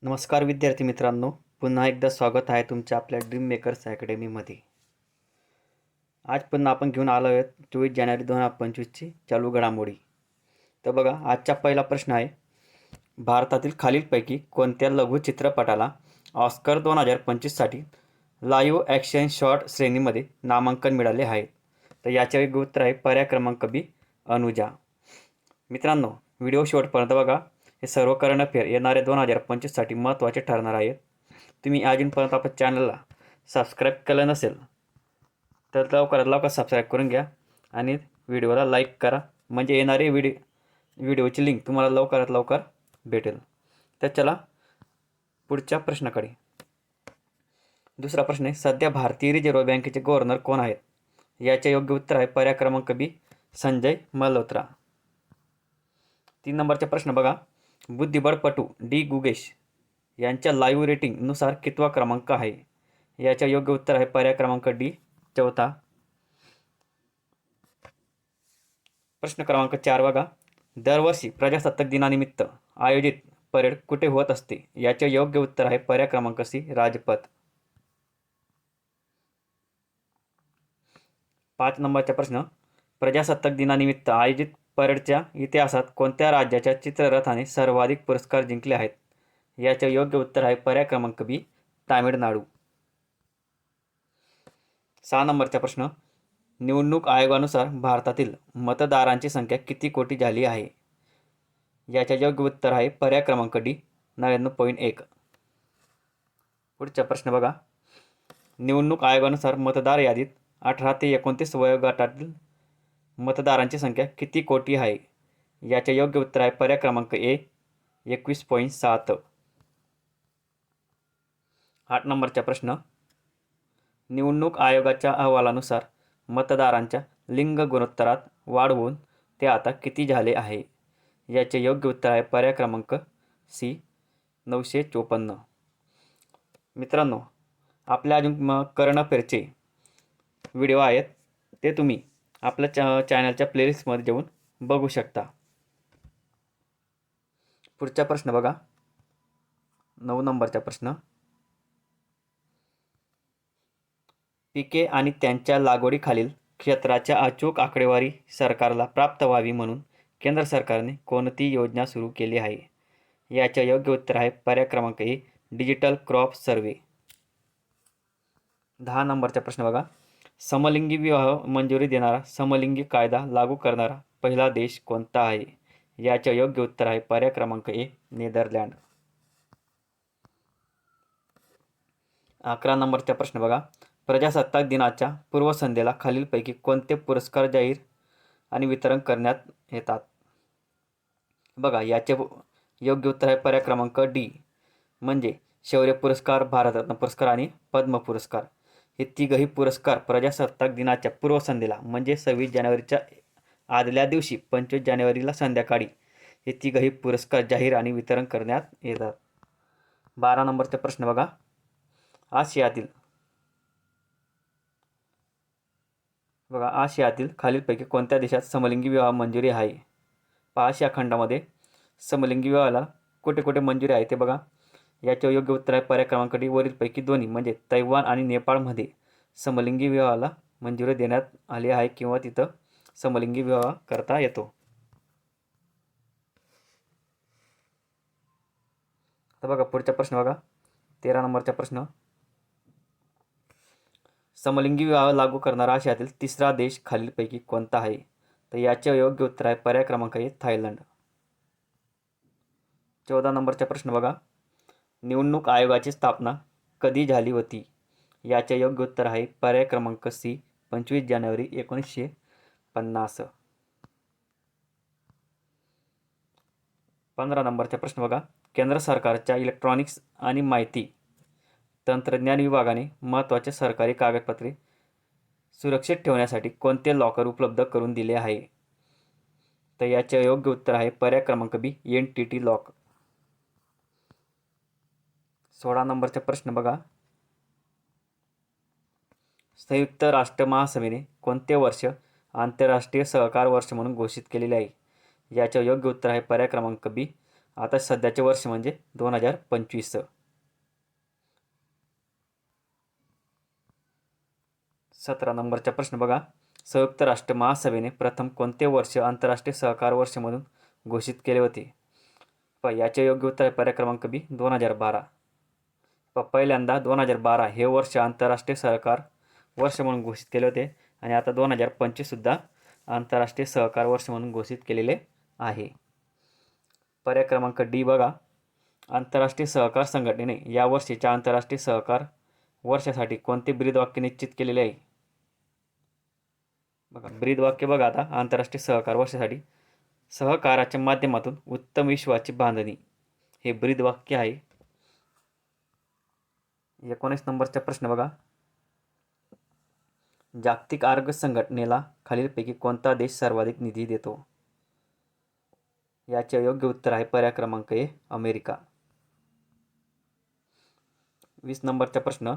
नमस्कार विद्यार्थी मित्रांनो, पुन्हा एकदा स्वागत आहे तुमच्या आपल्या ड्रीम मेकर्स अकॅडमीमध्ये. आज पुन्हा आपण घेऊन आलो आहोत 24 जानेवारी 2025ची चालू घडामोडी. तर बघा, आजचा पहिला प्रश्न आहे, भारतातील खालीलपैकी कोणत्या लघु चित्रपटाला ऑस्कर 2025साठी लाईव्ह ॲक्शन शॉर्ट श्रेणीमध्ये नामांकन मिळाले आहे? तर याचे योग्य उत्तर आहे पर्याय क्रमांक बी, अनुजा. मित्रांनो, व्हिडिओ शेवटपर्यंत बघा. हे सर्व करंट अफेअर येणाऱ्या 2025साठी महत्त्वाचे ठरणार आहेत. तुम्ही अजूनपर्यंत आपल्या चॅनलला सबस्क्राईब केलं नसेल तर लवकरात लवकर सबस्क्राईब करून घ्या आणि व्हिडिओला लाईक करा, म्हणजे येणारे व्हिडिओची लिंक तुम्हाला लवकरात लवकर भेटेल. तर चला पुढच्या प्रश्नाकडे. दुसरा प्रश्न आहे, सध्या भारतीय रिझर्व्ह बँकेचे गव्हर्नर कोण आहेत? याचे योग्य उत्तर आहे पर्याय क्रमांक बी, संजय मल्होत्रा. 3 नंबरचा प्रश्न बघा, बुद्धिबळपटू डी गुगेश यांच्या लाईव्ह रेटिंगनुसार कितवा क्रमांक आहे? याचे योग्य उत्तर आहे पर्याय क्रमांक डी, चौथा. प्रश्न क्रमांक 4 बघा, दरवर्षी प्रजासत्ताक दिनानिमित्त आयोजित परेड कुठे होत असते? याचे योग्य उत्तर आहे पर्याय क्रमांक सी, राजपथ. 5 नंबरचा प्रश्न, प्रजासत्ताक दिनानिमित्त आयोजित परेडच्या इतिहासात कोणत्या राज्याच्या चित्ररथाने सर्वाधिक पुरस्कार जिंकले आहेत? याचे योग्य उत्तर आहे पर्याय क्रमांक बी, तामिळनाडू. 6 नंबरचा प्रश्न, निवडणूक आयोगानुसार भारतातील मतदारांची संख्या किती कोटी झाली आहे? याचे योग्य उत्तर आहे पर्याय क्रमांक डी, 99.1. पुढचा प्रश्न बघा, निवडणूक आयोगानुसार मतदार यादीत 18 ते 29 वयोगटातील मतदारांची संख्या किती कोटी आहे? याचे योग्य उत्तर आहे पर्याय क्रमांक ए, 21.7. 8 नंबरचा प्रश्न, निवडणूक आयोगाच्या अहवालानुसार मतदारांच्या लिंग गुणोत्तरात वाढ होऊन ते आता किती झाले आहे? याचे योग्य उत्तर आहे पर्याय क्रमांक सी, 954. मित्रांनो, आपल्या अजून करंट अफेअरचे व्हिडिओ आहेत, ते तुम्ही आपल्या चॅनलच्या प्लेलिस्टमध्ये जाऊन बघू शकता. पुढचा प्रश्न बघा, 9 नंबरचा प्रश्न, पिके आणि त्यांच्या लागवडीखालील क्षेत्राच्या अचूक आकडेवारी सरकारला प्राप्त व्हावी म्हणून केंद्र सरकारने कोणती योजना सुरू केली आहे? याचे योग्य उत्तर आहे पर्याय क्रमांक ए, डिजिटल क्रॉप सर्व्हे. 10 नंबरचा प्रश्न बघा, समलिंगी विवाह मंजुरी देणारा समलिंगी कायदा लागू करणारा पहिला देश कोणता आहे? याचे योग्य उत्तर आहे पर्याय क्रमांक ए, नेदरलँड. 11 नंबरचा प्रश्न बघा, प्रजासत्ताक दिनाच्या पूर्वसंध्येला खालीलपैकी कोणते पुरस्कार जाहीर आणि वितरण करण्यात येतात? बघा, याचे योग्य उत्तर आहे पर्याय क्रमांक डी, म्हणजे शौर्य पुरस्कार, भारतरत्न पुरस्कार आणि पद्म पुरस्कार. हे तिघही पुरस्कार प्रजासत्ताक दिनाच्या पूर्वसंध्येला म्हणजे 26 जानेवारीच्या आदल्या दिवशी 25 जानेवारीला संध्याकाळी हे तिघही पुरस्कार जाहीर आणि वितरण करण्यात येतात. 12 नंबरचा प्रश्न बघा, आशियातील खालीलपैकी कोणत्या देशात समलिंगी विवाह मंजुरी आहे? आशिया खंडामध्ये समलिंगी विवाहाला कुठे कुठे मंजुरी आहे ते बघा. याचे योग्य उत्तर आहे पर्याय क्रमांक डी, वरीलपैकी दोन्ही, म्हणजे तैवान आणि नेपाळमध्ये समलिंगी विवाहाला मंजुरी देण्यात आली आहे किंवा तिथं समलिंगी विवाह करता येतो. आता बघा पुढचा प्रश्न बघा, 13 नंबरचा प्रश्न, समलिंगी विवाह लागू करणारा आशियातील तिसरा देश खालीलपैकी कोणता आहे? तर याचे योग्य उत्तर आहे पर्याय क्रमांक ए, थायलंड. 14 नंबरचा प्रश्न बघा, निवडणूक आयोगाची स्थापना कधी झाली होती? याचे योग्य उत्तर आहे पर्याय क्रमांक सी, 25 जानेवारी 1950. 15 नंबरचा प्रश्न बघा, केंद्र सरकारच्या इलेक्ट्रॉनिक्स आणि माहिती तंत्रज्ञान विभागाने महत्त्वाचे सरकारी कागदपत्रे सुरक्षित ठेवण्यासाठी कोणते लॉकर उपलब्ध करून दिले आहे? तर याचे योग्य उत्तर आहे पर्याय क्रमांक बी, NTT लॉक. 16 नंबरचा प्रश्न बघा, संयुक्त राष्ट्र महासभेने कोणते वर्ष आंतरराष्ट्रीय सहकार वर्ष म्हणून घोषित केलेले आहे? याचे योग्य उत्तर आहे पर्याय क्रमांक बी, आता सध्याचे वर्ष म्हणजे 2025. 17 नंबरचा प्रश्न बघा. संयुक्त राष्ट्र महासभेने प्रथम कोणते वर्ष आंतरराष्ट्रीय सहकार वर्ष म्हणून घोषित केले होते? याचे योग्य उत्तर आहे पर्याय क्रमांक बी 2012. पहिल्यांदा 2012 हे वर्ष आंतरराष्ट्रीय सहकार वर्ष म्हणून घोषित केले होते आणि आता 2025 सुद्धा आंतरराष्ट्रीय सहकार वर्ष म्हणून घोषित केलेले आहे. पर्याय क्रमांक डी बघा. आंतरराष्ट्रीय सहकार संघटनेने या वर्षीच्या आंतरराष्ट्रीय सहकार वर्षासाठी कोणते ब्रीदवाक्य निश्चित केलेले आहे? बघा ब्रीदवाक्य बघा आता आंतरराष्ट्रीय सहकार वर्षासाठी सहकाराच्या माध्यमातून उत्तम विश्वाची बांधणी हे ब्रीदवाक्य आहे. 19 नंबरचा प्रश्न बघा. जागतिक आरोग्य संघटनेला खालीलपैकी कोणता देश सर्वाधिक निधी देतो? याचे योग्य उत्तर आहे पर्याय क्रमांक ए अमेरिका. 20 नंबरचा प्रश्न.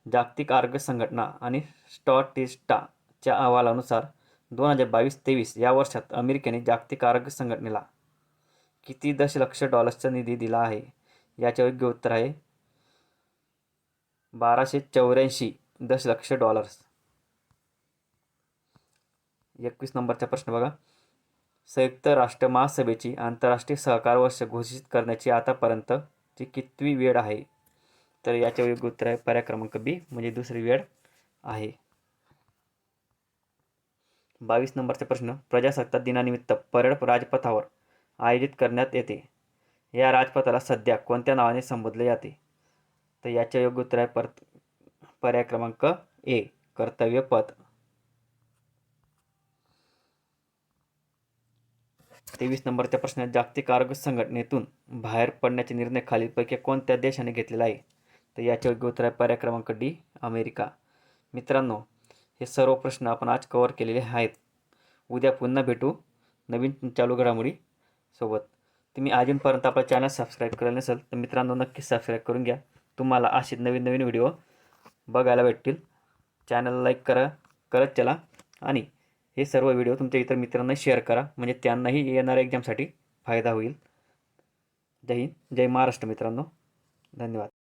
जागतिक आरोग्य संघटना आणि स्टॅटिस्टाच्या अहवालानुसार 2022-23 या वर्षात अमेरिकेने जागतिक आरोग्य संघटनेला किती दशलक्ष डॉलर्सचा निधी दिला आहे? याचे योग्य उत्तर आहे 1284 दशलक्ष डॉलर्स. 21 नंबरचा प्रश्न बघा. संयुक्त राष्ट्र महासभेची आंतरराष्ट्रीय सहकार वर्ष घोषित करण्याची आतापर्यंतची कितवी वेळ आहे? तर याचे योग्य उत्तर आहे पर्याय क्रमांक बी म्हणजे दुसरी वेळ आहे. 22 नंबरचा प्रश्न. प्रजासत्ताक दिनानिमित्त परेड राजपथावर आयोजित करण्यात येते. या राजपथाला सध्या कोणत्या नावाने संबोधले जाते? तर याचे योग्य उत्तर आहे पर्याय क्रमांक ए कर्तव्य पथ. 23 नंबरचा प्रश्न. जागतिक आरोग्य संघटनेतून बाहेर पडण्याचे निर्णय खालीलपैकी कोणत्या देशाने घेतलेला आहे? तर याचे योग्य उत्तर आहे पर्याय क्रमांक डी अमेरिका. मित्रांनो, हे सर्व प्रश्न आपण आज कव्हर केलेले आहेत. उद्या पुन्हा भेटू नवीन चालू घडामोडी सोबत. तुम्ही अजूनपर्यंत आपला चॅनल सबस्क्राईब केलं नसेल तर मित्रांनो नक्कीच सबस्क्राईब करून घ्या. तुम्हाला असे नवीन नवीन व्हिडिओ बघायला भेटतील. चॅनल लाईक करत चला आणि हे सर्व व्हिडिओ तुमच्या इतर मित्रांना शेअर करा म्हणजे त्यांनाही येणाऱ्या एक्झामसाठी फायदा होईल. जय हिंद, जय महाराष्ट्र मित्रांनो. धन्यवाद.